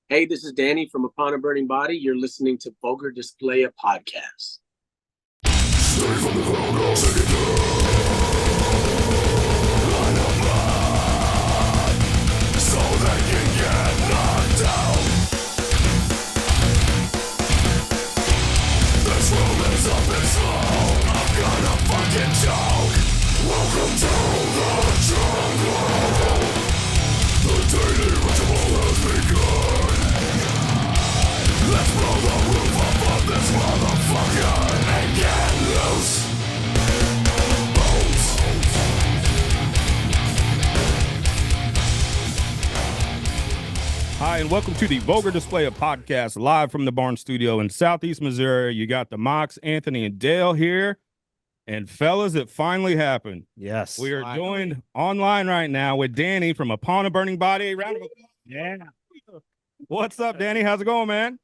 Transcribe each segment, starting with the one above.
Hey, this is Danny from Upon a Burning Body. You're listening to Vulgar Display a Podcast. Welcome to the jungle. The daily ritual has begun. Let's blow the roof off of this motherfucker and get loose. Hi, and welcome to the Vulgar Display a Podcast, live from the Barn Studio in Southeast Missouri. You got the Mox, Anthony, and Dale here. And fellas, it finally happened. Yes. We are joined online right now with Danny from Upon a Burning Body. Round of applause. Yeah. What's up, Danny? How's it going, man?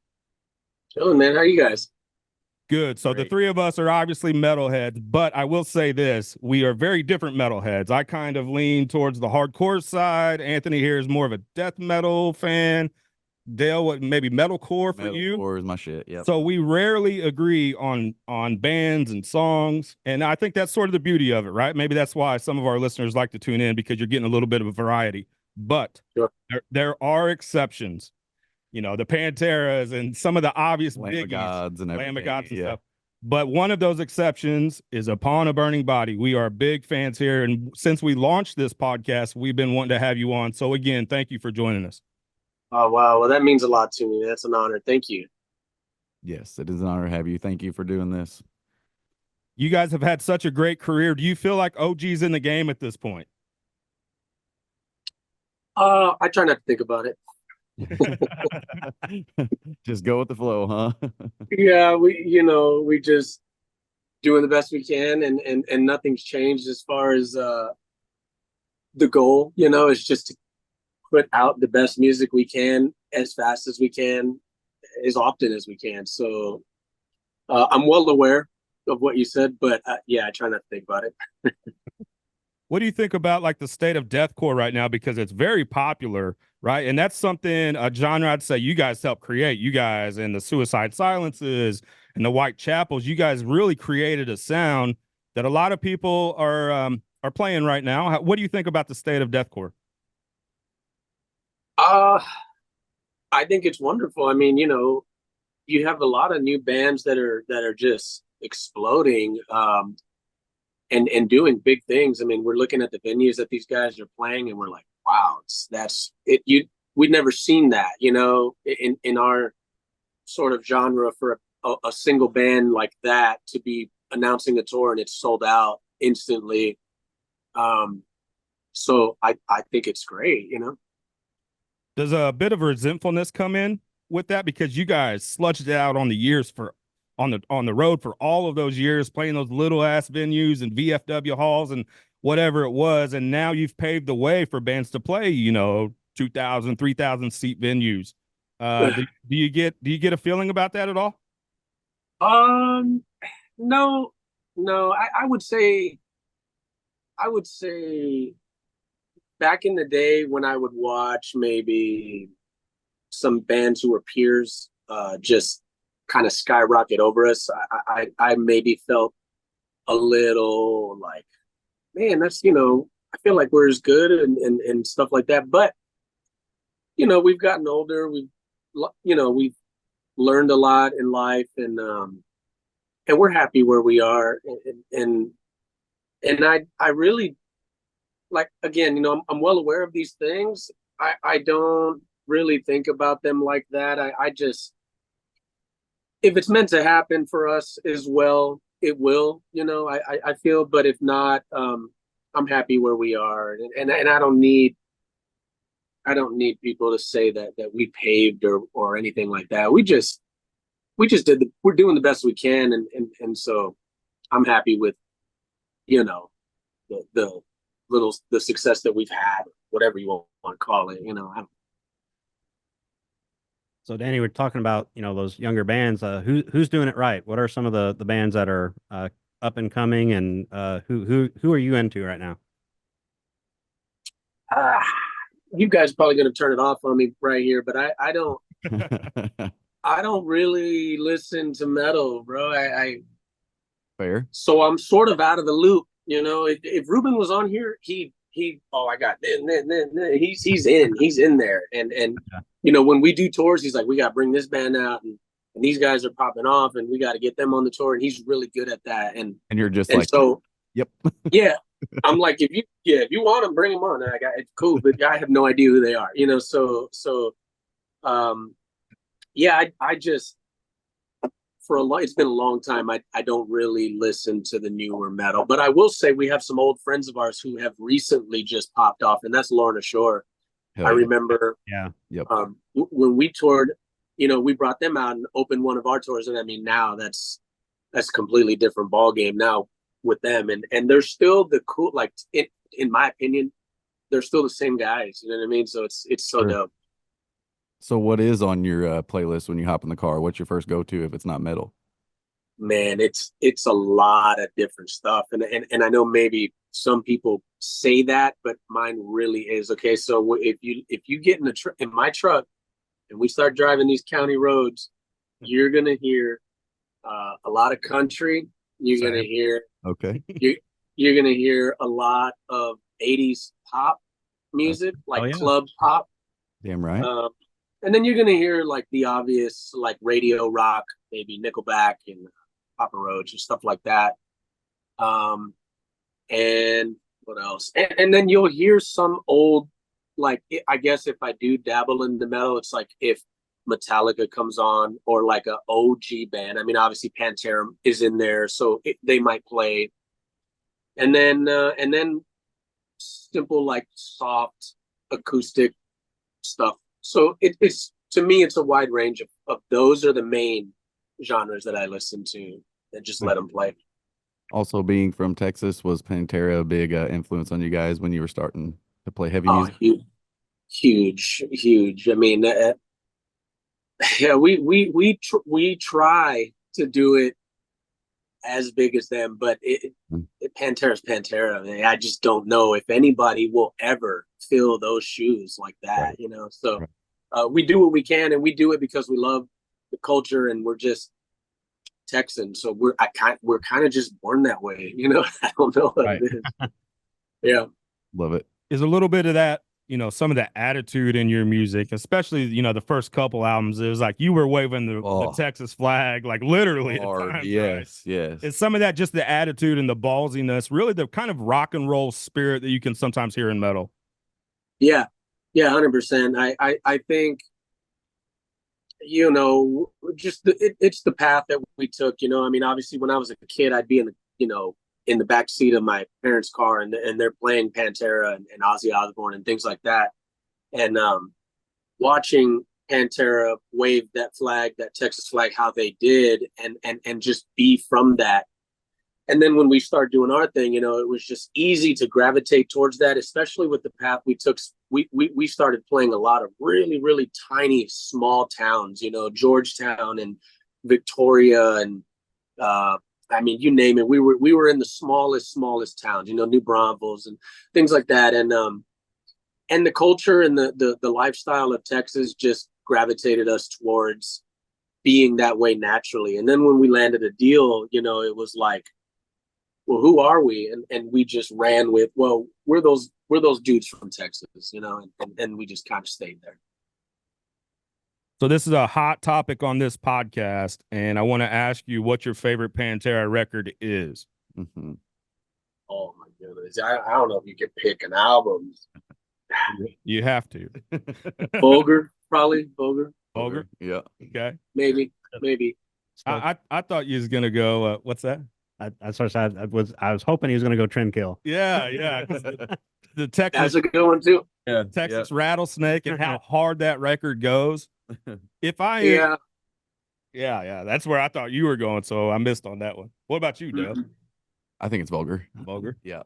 Chilling, man. How are you guys? Good. So the three of us are obviously metalheads, but I will say this. We are very different metalheads. I kind of lean towards the hardcore side. Anthony here is more of a death metal fan. Dale, what maybe metalcore for you? Metalcore is my shit. Yeah. So we rarely agree on bands and songs, and I think that's sort of the beauty of it, right? Maybe that's why some of our listeners like to tune in, because you're getting a little bit of a variety. But Sure. there are exceptions. You know, the Panteras and some of the obvious Lamb of biggies, Gods and everything. Lamb of Gods and Yeah. stuff. But one of those exceptions is Upon a Burning Body. We are big fans here, and since we launched this podcast, we've been wanting to have you on. So again, thank you for joining us. Oh, wow. Well, that means a lot to me. That's an honor. Thank you. Yes, it is an honor to have you. Thank you for doing this. You guys have had such a great career. Do you feel like OG's in the game at this point? I try not to think about it. Just go with the flow, huh? Yeah, we just doing the best we can, and nothing's changed as far as the goal. Is just to put out the best music we can as fast as we can, as often as we can. So I'm well aware of what you said, but yeah, I try not to think about it. What do you think about like the state of deathcore right now? Because it's very popular, right? And that's something, a genre I'd say you guys helped create. You guys and the Suicide Silences and the Whitechapels, you guys really created a sound that a lot of people are playing right now. What do you think about the state of deathcore? I think it's wonderful. I mean, you have a lot of new bands that are just exploding, and doing big things. I mean, we're looking at the venues that these guys are playing, and we're like, wow, that's it. We'd never seen that, in our sort of genre for a single band like that to be announcing a tour and it's sold out instantly. So I think it's great, Does a bit of resentfulness come in with that? Because you guys sludged it out on the years on the road for all of those years, playing those little ass venues and VFW halls and whatever it was, and now you've paved the way for bands to play 2,000 3,000 seat venues. Do you get a feeling about that at all? No. I would say back in the day when I would watch maybe some bands who were peers just kind of skyrocket over us, I maybe felt a little like, man, that's, I feel like we're as good and stuff like that. But, we've gotten older. We've learned a lot in life, and we're happy where we are. And I really, like, again, I'm well aware of these things. I don't really think about them like that. I just, if it's meant to happen for us as well, it will, I feel, but if not, I'm happy where we are. And I don't need people to say that we paved or anything like that. We just we're doing the best we can. And so I'm happy with, the success that we've had, whatever you want to call it, So Danny, we're talking about, those younger bands. Who's doing it right? What are some of the bands that are up and coming, and who are you into right now? You guys are probably going to turn it off on me right here, but I don't I don't really listen to metal, bro. Fair. So I'm sort of out of the loop. You know, if Ruben was on here, oh, I got he's in there, and you know, when we do tours, he's like, we got to bring this band out, and these guys are popping off, and we got to get them on the tour, and he's really good at that, and And you're just and like, so yep. yeah, I'm like, if you want them, bring them on. And I got it's cool, but I have no idea who they are, you know. So yeah, I just it's been a long time. I don't really listen to the newer metal, but I will say we have some old friends of ours who have recently just popped off, and that's Lorna Shore. Hell I yeah. remember, Yeah. Yep. when we toured, you know, we brought them out and opened one of our tours, and I mean, now that's a completely different ball game now with them, and they're still the cool, like in my opinion, they're still the same guys. You know what I mean? So it's so Sure. dope. So what is on your playlist when you hop in the car? What's your first go-to if it's not metal? Man, it's a lot of different stuff, and I know maybe some people say that, but mine really is. Okay, so if you get in my truck and we start driving these county roads, you're gonna hear a lot of country. You're gonna hear Okay. you're gonna hear a lot of 80s pop music, like yeah. club pop. Damn right. And then you're gonna hear like the obvious, like radio rock, maybe Nickelback and Papa Roach and stuff like that. And what else? And then you'll hear some old, like, I guess if I do dabble in the metal, it's like if Metallica comes on, or like a OG band. I mean, obviously Pantera is in there, so they might play. And then simple, like, soft acoustic stuff. So it's, to me, it's a wide range of those are the main genres that I listen to, and just let them play. Also, being from Texas, was Pantera a big influence on you guys when you were starting to play heavy Oh, music? huge. I mean, yeah, we try to do it as big as them, but Pantera's Pantera. I mean, I just don't know if anybody will ever fill those shoes like that, Right. you know. So Right. we do what we can, and we do it because we love the culture, and we're just Texan, so we're kind of just born that way, you know. I don't know what Right. it is. Yeah. Love it. Is a little bit of that, you know, some of the attitude in your music, especially, you know, the first couple albums. It was like you were waving the Texas flag, like literally. Hard. At times, Yes, right? yes. It's some of that, just the attitude and the ballsiness, really the kind of rock and roll spirit that you can sometimes hear in metal. Yeah, 100%. I think, you know, just it's the path that we took. You know, I mean, obviously, when I was a kid, I'd be in the back seat of my parents' car, and they're playing Pantera and Ozzy Osbourne and things like that, and watching Pantera wave that flag, that Texas flag, how they did, and just be from that. And then when we started doing our thing, you know, it was just easy to gravitate towards that, especially with the path we took. We started playing a lot of really, really tiny, small towns, you know, Georgetown and Victoria, and I mean, you name it. We were in the smallest towns, you know, New Braunfels and things like that. And the culture and the lifestyle of Texas just gravitated us towards being that way naturally. And then when we landed a deal, you know, it was like, well, who are we? And we just ran with, well, we're those dudes from Texas, you know, and we just kind of stayed there. So this is a hot topic on this podcast, and I want to ask you what your favorite Pantera record is. Mm-hmm. Oh my goodness. I don't know if you can pick an album. You have to. Vulgar, probably. Vulgar. Vulgar? Yeah. Okay. Maybe. I thought you was gonna go. What's that? I was hoping he was going to go Trendkill. Yeah. 'Cause the Texas, That's a good one too. Yeah. Texas Rattlesnake, and how hard that record goes. If I yeah, that's where I thought you were going, so I missed on that one. What about you, Dale? I think it's Vulgar. Vulgar? Yeah.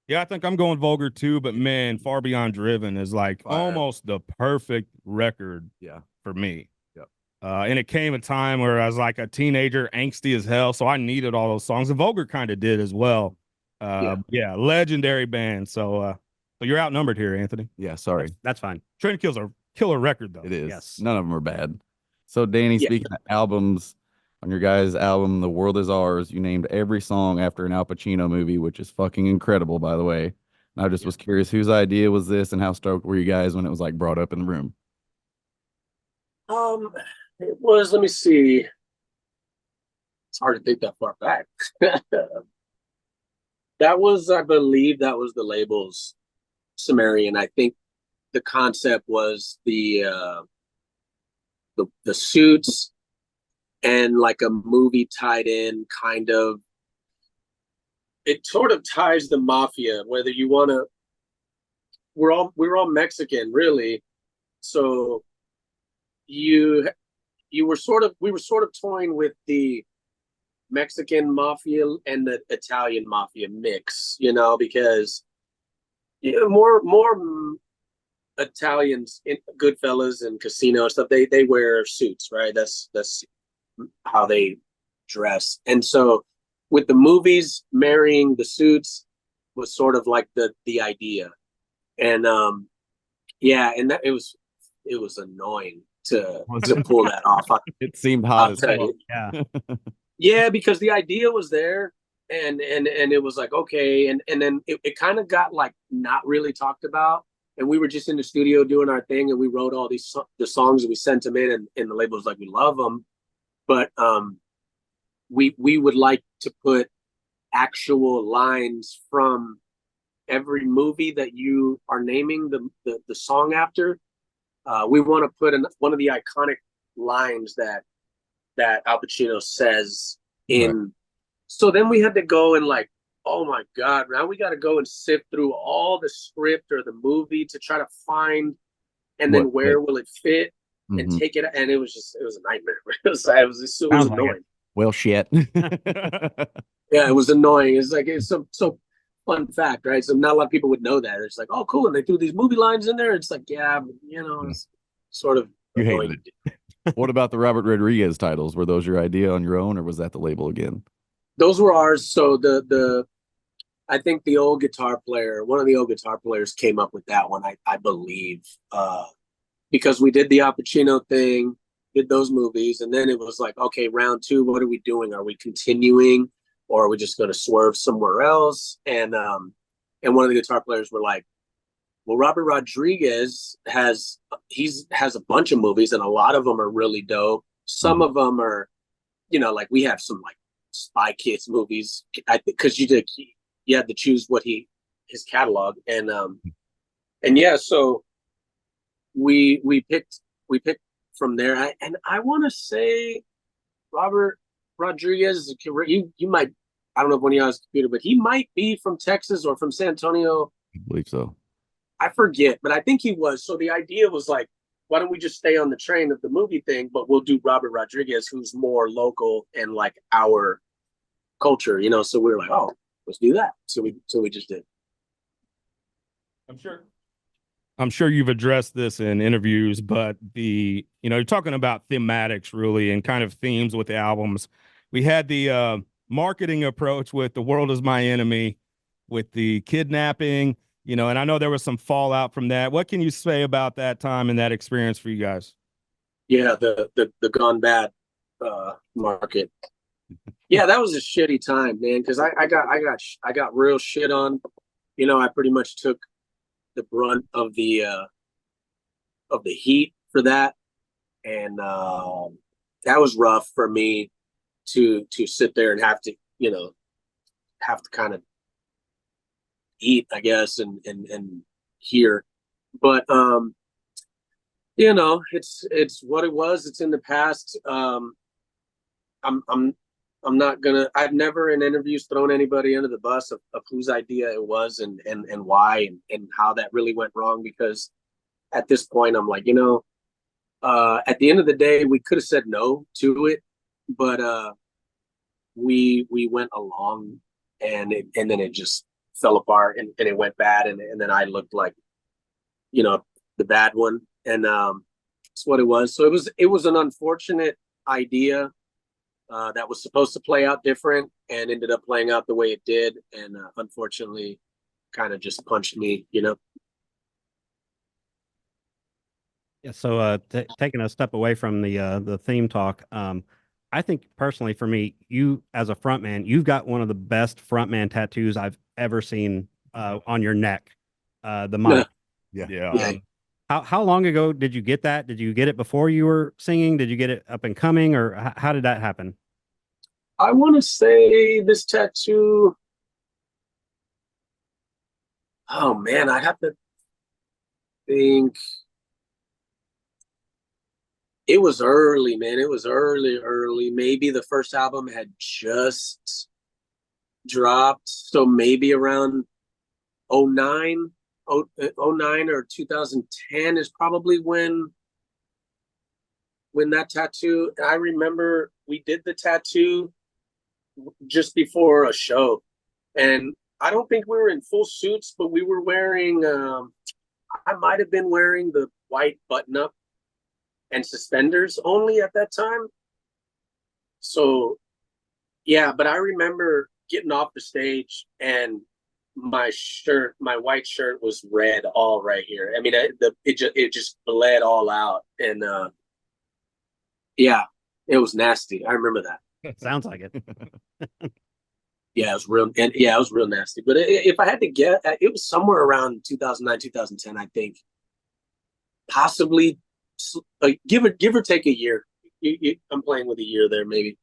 Yeah, I think I'm going Vulgar too, but man, Far Beyond Driven is like Fire. almost the perfect record for me. Yep. And it came a time where I was like a teenager, angsty as hell, so I needed all those songs, and Vulgar kind of did as well. Legendary band. So you're outnumbered here, Anthony. Yeah, sorry. That's fine. Trendkill's a killer record though. It is. Yes. None of them are bad. So, Danny, Yeah. speaking of albums, on your guys' album, The World Is Ours, you named every song after an Al Pacino movie, which is fucking incredible, by the way. And I just was curious, whose idea was this, and how stoked were you guys when it was like brought up in the room? It was, let me see. It's hard to think that far back. That was, I believe that was the label's Sumerian. I think the concept was the suits and like a movie tied in kind of. It sort of ties the mafia, whether you want to. We're all Mexican, really. So we were sort of toying with the Mexican mafia and the Italian mafia mix, because more Italians in Goodfellas and Casino and stuff, they wear suits, right? That's how they dress. And so with the movies, marrying the suits was sort of like the idea. And and that it was annoying to pull that off. It seemed hot I'll as tell fuck. you. Yeah. Yeah, because the idea was there, and it was like, okay, and then it kind of got like not really talked about, and we were just in the studio doing our thing, and we wrote all the songs, and we sent them in, and the label was like, we love them, but we would like to put actual lines from every movie that you are naming the song after. We want to put one of the iconic lines that Al Pacino says in. Right. So then we had to go and like, oh my God, now we got to go and sift through all the script or the movie to try to find, and then where will it fit and take it. And it was a nightmare. It was annoying. Well, shit. Yeah, it was annoying. It's like, it's so fun fact, right? So not a lot of people would know that. It's like, oh, cool. And they threw these movie lines in there. It's like, yeah, but, it's sort of you annoying. hated it. What about the Robert Rodriguez titles? Were those your idea on your own, or was that the label again? Those were ours. So I think one of the old guitar players came up with that one, I believe, because we did the Al Pacino thing, did those movies, and then it was like, okay, round two, what are we doing? Are we continuing, or are we just going to swerve somewhere else? And one of the guitar players were like, well, Robert Rodriguez has a bunch of movies, and a lot of them are really dope. Some of them are, like we have some like Spy Kids movies. I think because you had to choose his catalog, and yeah, so we picked from there. I want to say Robert Rodriguez. You might, I don't know if one of you has a computer, but he might be from Texas or from San Antonio. I believe so. I forget, but I think he was. So the idea was like, why don't we just stay on the train of the movie thing, but we'll do Robert Rodriguez, who's more local and like our culture, So we were like, oh, let's do that. So we just did. I'm sure you've addressed this in interviews, but you're talking about thematics really and kind of themes with the albums. We had the marketing approach with The World Is My Enemy, with the kidnapping, and I know there was some fallout from that. What can you say about that time and that experience for you guys? Yeah, the gone bad market. Yeah, that was a shitty time, man, because I got real shit on. I pretty much took the brunt of the heat for that, and that was rough for me to sit there and have to kind of eat, I guess, and hear, but it's what it was. It's in the past. I'm not gonna. I've never in interviews thrown anybody under the bus of whose idea it was and why and how that really went wrong, because at this point I'm like, at the end of the day, we could have said no to it, but we went along, and then it just fell apart, and it went bad, and then I looked like the bad one, and that's what it was. So it was an unfortunate idea that was supposed to play out different and ended up playing out the way it did, and unfortunately kind of just punched me. Yeah, so taking a step away from the theme talk, I think personally for me, you as a frontman, you've got one of the best frontman tattoos I've ever seen on your neck, the mic. Yeah. Yeah. How long ago did you get that? Did you get it before you were singing? Did you get it up and coming, or how did that happen? I want to say this tattoo. Oh man, I have to think. It was early, man. It was early. Maybe the first album had just dropped, so maybe around '09, '09 or 2010 is probably when that tattoo. I remember we did the tattoo just before a show, and I don't think we were in full suits, but we were wearing. I might have been wearing the white button-up and suspenders only at that time. So, yeah, but I remember getting off the stage and my white shirt was red all right here. I mean, it just bled all out, and yeah, it was nasty. I remember that. Sounds like it. Yeah, it was real, and yeah, it was real nasty. But if I had to get, it was somewhere around 2009, 2010, I think. Possibly, give or take a year. I'm playing with a year there, maybe.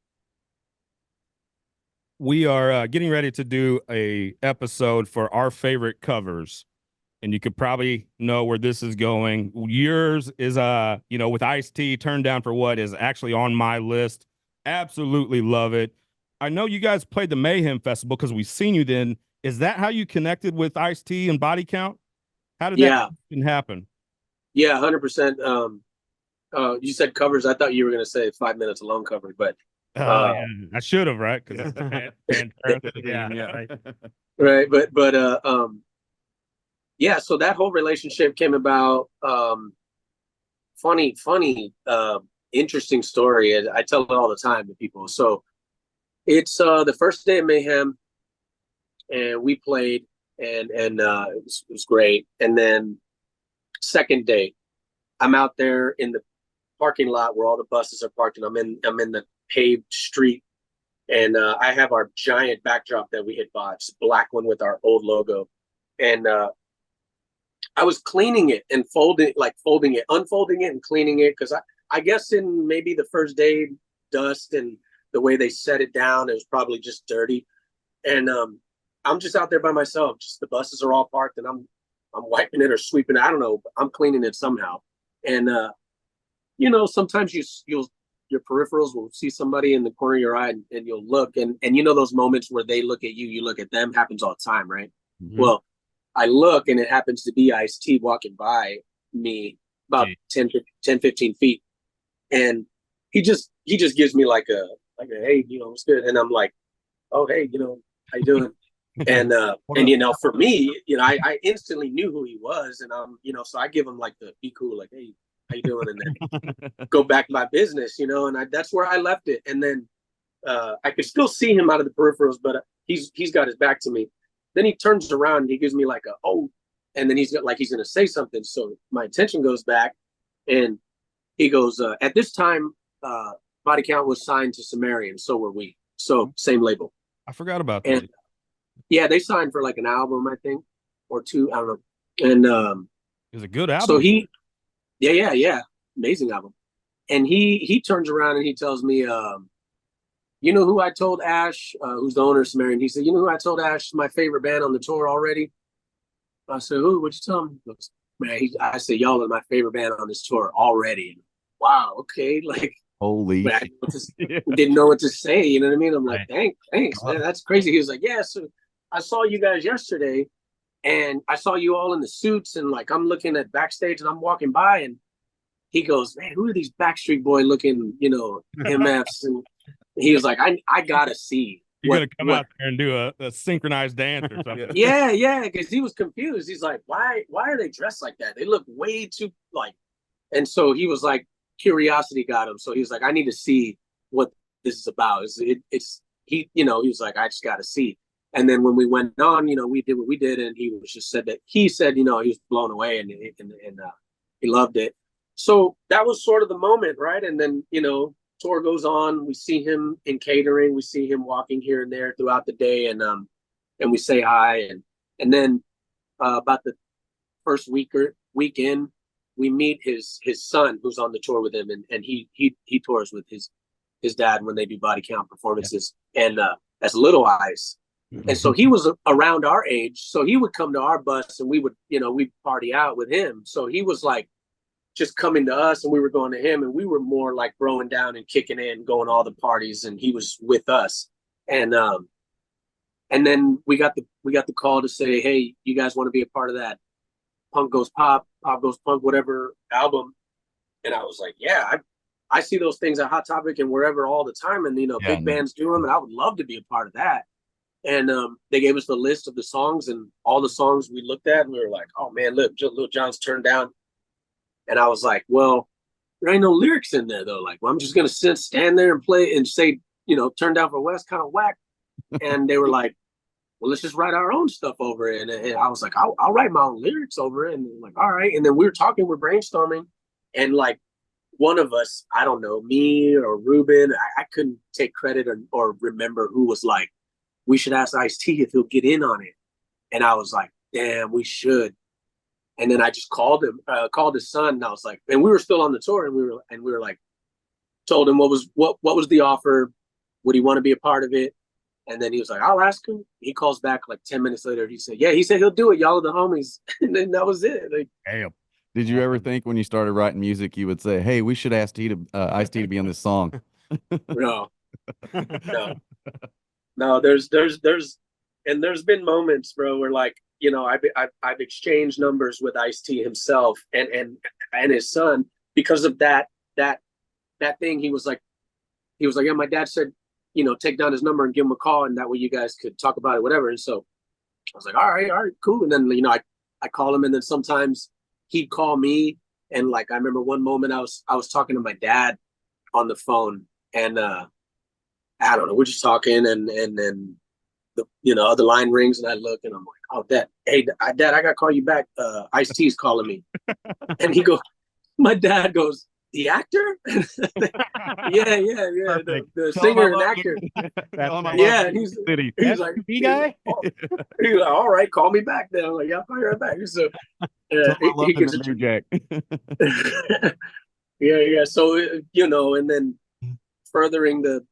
We are getting ready to do a episode for our favorite covers, and you could probably know where this is going. Yours is with Ice-T, Turned Down for What is actually on my list. Absolutely love it. I know you guys played the Mayhem Festival because we've seen you then. Is that how you connected with Ice-T and Body Count? How did that happen? Yeah, 100%. You said covers. I thought you were going to say 5 Minutes Alone cover, but yeah. I should have, right? Because yeah. Right. But yeah. So that whole relationship came about. Funny, interesting story. I tell it all the time to people. So it's the first day of Mayhem, and we played, and it was great. And then second day, I'm out there in the parking lot where all the buses are parked, and I'm in the paved street, and I have our giant backdrop that we had bought, just black one with our old logo, and I was cleaning it and unfolding it and cleaning it, because I guess in maybe the first day dust and the way they set it down, it was probably just dirty, and I'm just out there by myself. Just the buses are all parked, and I'm wiping it or sweeping it. I don't know, but I'm cleaning it somehow, and sometimes your peripherals will see somebody in the corner of your eye, and you'll look, and those moments where they look at you, you look at them, happens all the time, right? Mm-hmm. Well, I look, and it happens to be Ice-T walking by me about 10, 15 feet, and he just gives me like a hey, it's good, and I'm like, oh hey, how you doing? And for me, I instantly knew who he was, and so I give him like the be cool, like, hey, how you doing? And then go back to my business, and that's where I left it. And then I could still see him out of the peripherals, but he's got his back to me. Then he turns around and he gives me like a oh, and then he's going to say something. So my attention goes back, and he goes, at this time, Body Count was signed to Sumerian, so were we. So same label. I forgot about that. And yeah, they signed for like an album, I think, or two. I don't know. And it was a good album. So yeah, amazing album. And he turns around and he tells me, you know who I told Ash, who's the owner of Sumerian? He said, you know who I told Ash is my favorite band on the tour already? I said, who? What'd you tell him? He goes, man, I said, y'all are my favorite band on this tour already. And, wow, okay, like, holy, man, didn't know what to say. You know what I mean? I'm like, thanks, man, that's crazy. He was like, yeah, so I saw you guys yesterday, and I saw you all in the suits, and like I'm looking at backstage, and I'm walking by, and he goes, man, who are these Backstreet Boy looking, MFs? And he was like, I gotta see. You're gonna come out there and do a synchronized dance or something. Yeah, because he was confused. He's like, why are they dressed like that? They look way too like. And so he was like, curiosity got him. So he was like, I need to see what this is about. He was like, I just got to see. And then when we went on, we did what we did, and he was just said that he said, he was blown away, and he loved it. so that was sort of the moment, right? And then, tour goes on. We see him in catering. We see him walking here and there throughout the day, and we say hi. And then about the first weekend, we meet his son who's on the tour with him, and he tours with his dad when they do body count performances, and as Little Eyes. And so he was around our age, so he would come to our bus, and we would, we'd party out with him. So he was like just coming to us, and we were going to him, and we were more like throwing down and kicking in, going to all the parties, and he was with us. And then we got the call to say, hey, you guys want to be a part of that Punk Goes Pop, Pop Goes Punk, whatever album? And I was like, yeah, I see those things at Hot Topic and wherever all the time, and big bands do them, and I would love to be a part of that. And they gave us the list of the songs, and all the songs we looked at, and we were like, oh man, look, Lil Jon's turned down. And I was like, well, there ain't no lyrics in there though. Like, well, I'm just gonna stand there and play and say, turn down for West, kind of whack. And they were like, well, let's just write our own stuff over it. And I was like, I'll write my own lyrics over it. And like, all right. And then we were talking, we're brainstorming, and like one of us, I don't know, me or Ruben, I couldn't take credit or remember who was like, we should ask Ice-T if he'll get in on it. And I was like, damn, we should. And then I just called his son, and I was like, and we were still on the tour, and we were like, told him what was the offer, would he want to be a part of it? And then he was like, I'll ask him. He calls back like 10 mints later. He said, yeah, he said he'll do it. Y'all are the homies. And then that was it. Like, Damn. Did you ever think when you started writing music, you would say, hey, we should ask Ice-T to be on this song? no, there's been moments, bro, where like, I've exchanged numbers with Ice-T himself and his son because of that thing. He was like, yeah, my dad said, take down his number and give him a call, and that way you guys could talk about it, whatever. And so I was like, all right, cool. And then, I call him, and then sometimes he'd call me. And like, I remember one moment I was talking to my dad on the phone, and I don't know, we're just talking, and then the other line rings, and I look, and I'm like, oh, Dad, hey, Dad, I got to call you back. Ice-T's calling me. And my dad goes, the actor? yeah. The singer and actor. Yeah, and he's like, the guy? He's like, all right, call me back then. I'm like, yeah, I'll call you right back. So he gets a Jack. yeah. So, and then furthering the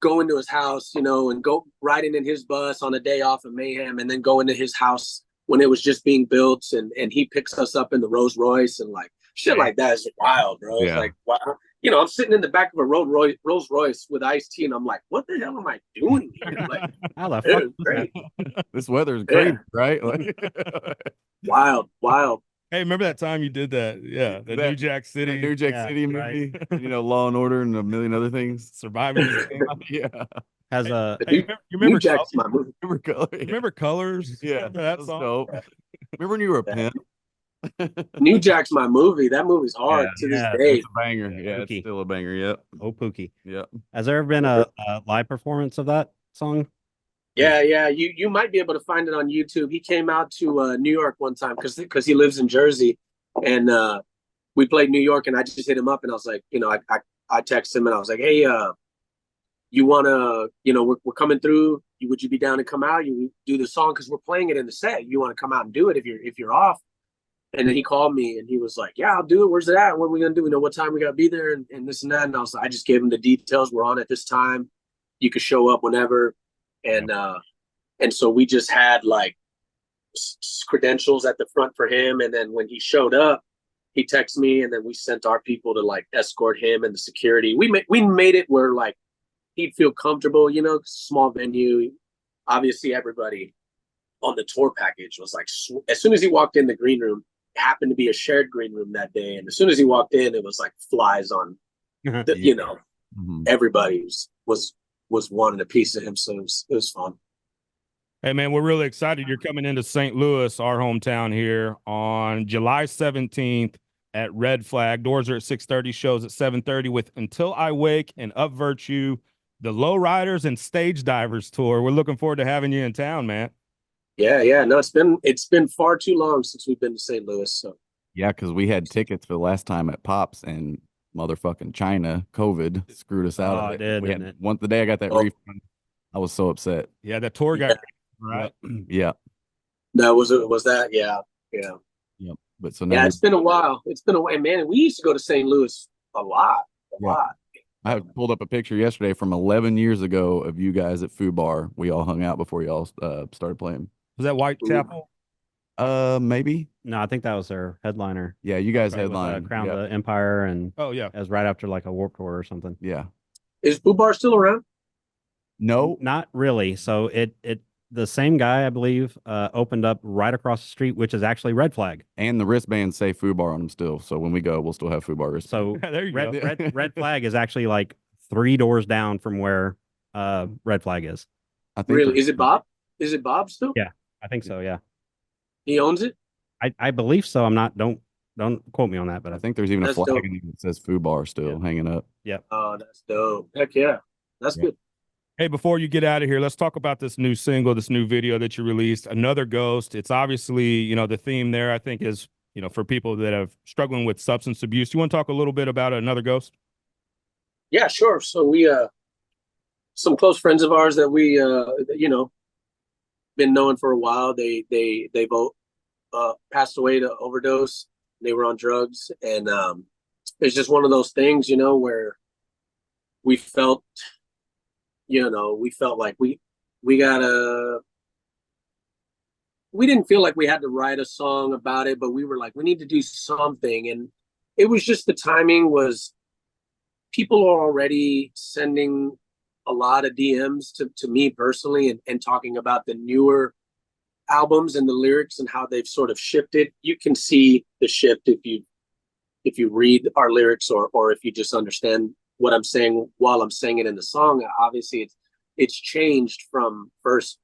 going to his house, and go riding in his bus on a day off of Mayhem, and then going to his house when it was just being built, and he picks us up in the Rolls Royce, and like shit like that is wild, bro. Yeah. It's like, wow. I'm sitting in the back of a Rolls Royce with Ice-T, and I'm like, what the hell am I doing here? Like, How the it fuck? was great. This weather is crazy, right? Like, Wild. Hey, remember that time you did that? Yeah, the New Jack City New Jack Yeah, City right. movie, Law and Order and a million other things. Surviving. Yeah. Has a Hey, you remember New Jack's my movie. Remember Color? You remember Colors? Yeah, Remember that was song? dope. Remember when you were a pimp? New Jack's my movie. That movie's hard to this day. It's a banger. Yeah, it's Pookie. still a banger. Yep. Oh, Pookie. Yep. Has there ever been a live performance of that song? Yeah. You might be able to find it on YouTube. He came out to New York one time because he lives in Jersey, and we played New York, and I just hit him up, and I was like, I texted him, and I was like, hey, you wanna, we're coming through. Would you be down to come out? You do the song because we're playing it in the set. You want to come out and do it if you're off? And then he called me, and he was like, yeah, I'll do it. Where's it at? What are we gonna do? What time we gotta be there, and this and that. And I just gave him the details. We're on at this time. You could show up whenever. And so we just had like credentials at the front for him. And then when he showed up, he texted me, and then we sent our people to like escort him and the security. We made it where like he'd feel comfortable, small venue. Obviously, everybody on the tour package was like, as soon as he walked in the green room, it happened to be a shared green room that day. And as soon as he walked in, it was like flies on, everybody was wanting a piece of him. So it was fun. Hey, man, we're really excited. You're coming into St. Louis, our hometown here, on July 17th at Red Flag. Doors are at 6:30, shows at 7:30 with Until I Wake and Up Virtue, the Lowriders and Stage Divers tour. We're looking forward to having you in town, man. Yeah. No, it's been far too long since we've been to St. Louis. So Yeah, because we had tickets for the last time at Pops, and motherfucking China COVID screwed us out Oh, of it it. did, We didn't had it? once the day I got that Oh. refund, I was so upset. Yeah, that tour got right. Yeah, That was that. Yeah. yep. But so now Yeah, it's been a while. It's been a while, man. We used to go to St. Louis a lot. Yeah. I pulled up a picture yesterday from 11 years ago of you guys at Food Bar. We all hung out before y'all started playing. Was that Whitechapel? Maybe. No, I think that was their headliner. Yeah, you guys With, headlined. Crown Yeah. of the Empire, and Oh yeah. as right after like a Warped Tour or something. Yeah. Is Boo Bar still around? No. Not really. So the same guy, I believe, opened up right across the street, which is actually Red Flag. And the wristbands say Food Bar on them still. So when we go, we'll still have Food Bar wristbands. So There you go. Red Flag is actually like 3 doors down from where Red Flag is. I think Really? Is it Bob? Is it Bob still? Yeah, I think so. Yeah, He owns it? I believe so. I'm not. Don't quote me on that, but I think there's even a That's flag dope. in there that says Food Bar still hanging up. Oh, that's dope. Heck yeah. That's Yeah. good. Hey, before you get out of here, let's talk about this new single, this new video that you released, Another Ghost. It's obviously, the theme there, I think, is, for people that have struggling with substance abuse. You want to talk a little bit about Another Ghost? Yeah, sure. So we some close friends of ours that we been knowing for a while, they both passed away to overdose. They were on drugs, and it's just one of those things, where we felt like we didn't feel like we had to write a song about it, but we were like, we need to do something. And it was just the timing was people are already sending a lot of DMs to me personally and talking about the newer albums and the lyrics and how they've sort of shifted. You can see the shift if you read our lyrics or if you just understand what I'm saying while I'm saying it in the song. Obviously it's changed from first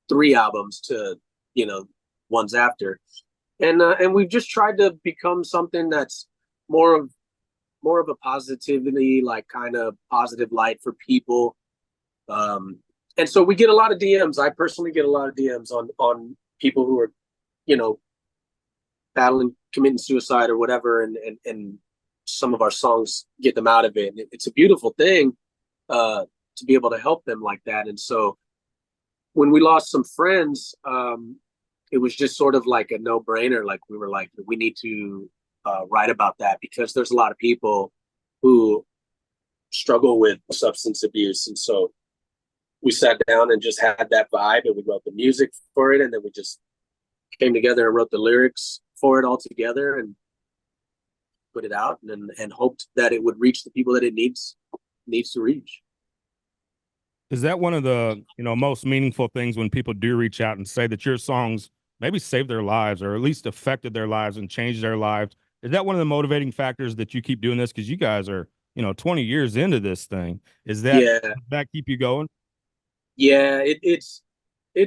3 albums to ones after, and we've just tried to become something that's more of a positivity, like kind of positive light for people. And so we get a lot of DMs. I personally get a lot of DMs on people who are battling, committing suicide or whatever, and some of our songs get them out of it. And it's a beautiful thing to be able to help them like that. And so when we lost some friends, it was just sort of like a no-brainer. Like we were like, we need to write about that because there's a lot of people who struggle with substance abuse. And so we sat down and just had that vibe, and we wrote the music for it, and then we just came together and wrote the lyrics for it all together and put it out, and hoped that it would reach the people that it needs to reach. Is that one of the, most meaningful things when people do reach out and say that your songs maybe saved their lives or at least affected their lives and changed their lives? Is that one of the motivating factors that you keep doing this? Because you guys are, 20 years into this thing. Does that keep you going? Yeah, it's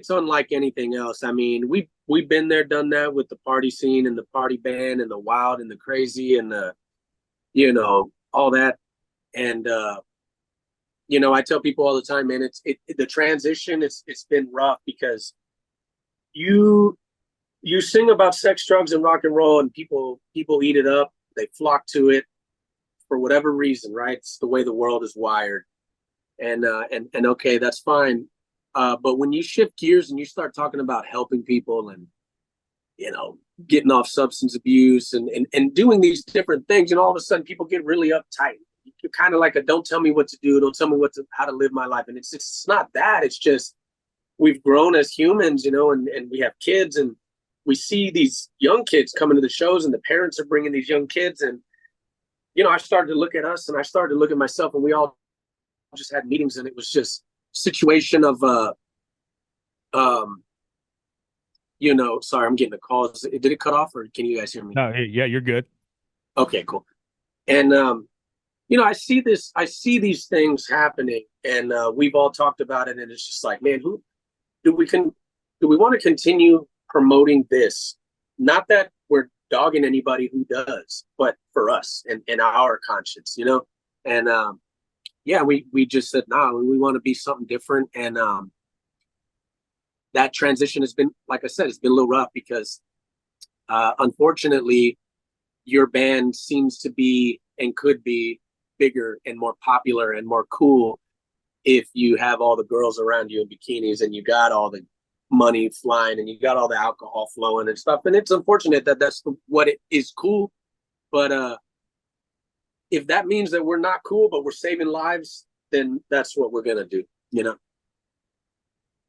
unlike anything else. I mean, we've been there, done that with the party scene and the party band and the wild and the crazy and the, all that. And, I tell people all the time, man, the transition, it's been rough because you sing about sex, drugs, and rock and roll, and people eat it up. They flock to it for whatever reason, right? It's the way the world is wired. And okay, that's fine. But when you shift gears and you start talking about helping people and, getting off substance abuse and doing these different things, and all of a sudden people get really uptight. You're kind of like don't tell me what to do. Don't tell me how to live my life. And it's not that. It's just we've grown as humans, and we have kids, and we see these young kids coming to the shows, and the parents are bringing these young kids. And, I started to look at us, and I started to look at myself, and we all just had meetings, and it was just situation of sorry, I'm getting a call. Did it cut off, or can you guys hear me? No, yeah, you're good. Okay, cool. And I see these things happening, and we've all talked about it, and it's just like, man, who do we want to continue promoting this? Not that we're dogging anybody who does, but for us and our conscience, and we just said, nah, we want to be something different. And that transition has been, like I said, it's been a little rough because unfortunately your band seems to be and could be bigger and more popular and more cool if you have all the girls around you in bikinis and you got all the money flying and you got all the alcohol flowing and stuff. And it's unfortunate that that's what it is cool. But if that means that we're not cool, but we're saving lives, then that's what we're going to do, you know?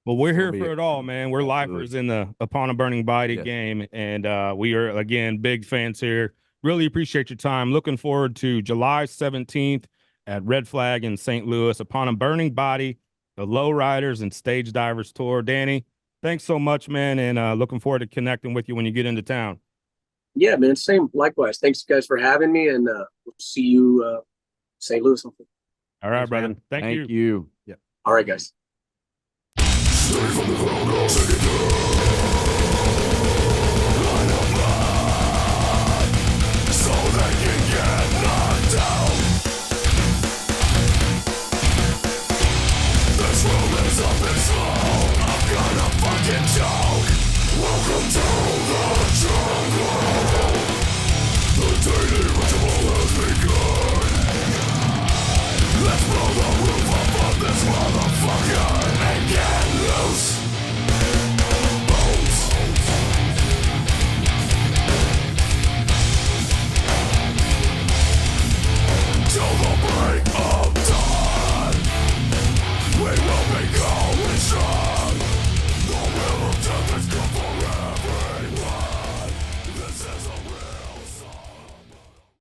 Well, we're here Be for it. it all, man. We're Absolutely. lifers in the Upon a Burning Body Yes. game. And we are, again, big fans here. Really appreciate your time. Looking forward to July 17th at Red Flag in St. Louis. Upon a Burning Body, the Lowriders and Stage Divers Tour. Danny, thanks so much, man. And looking forward to connecting with you when you get into town. Yeah, man. Same. Likewise. Thanks, guys, for having me. And we'll see you St. Louis. All right, Thanks, brother. man. Thank you. Thank you. All right, guys. Stay from the ground, I'll take it down.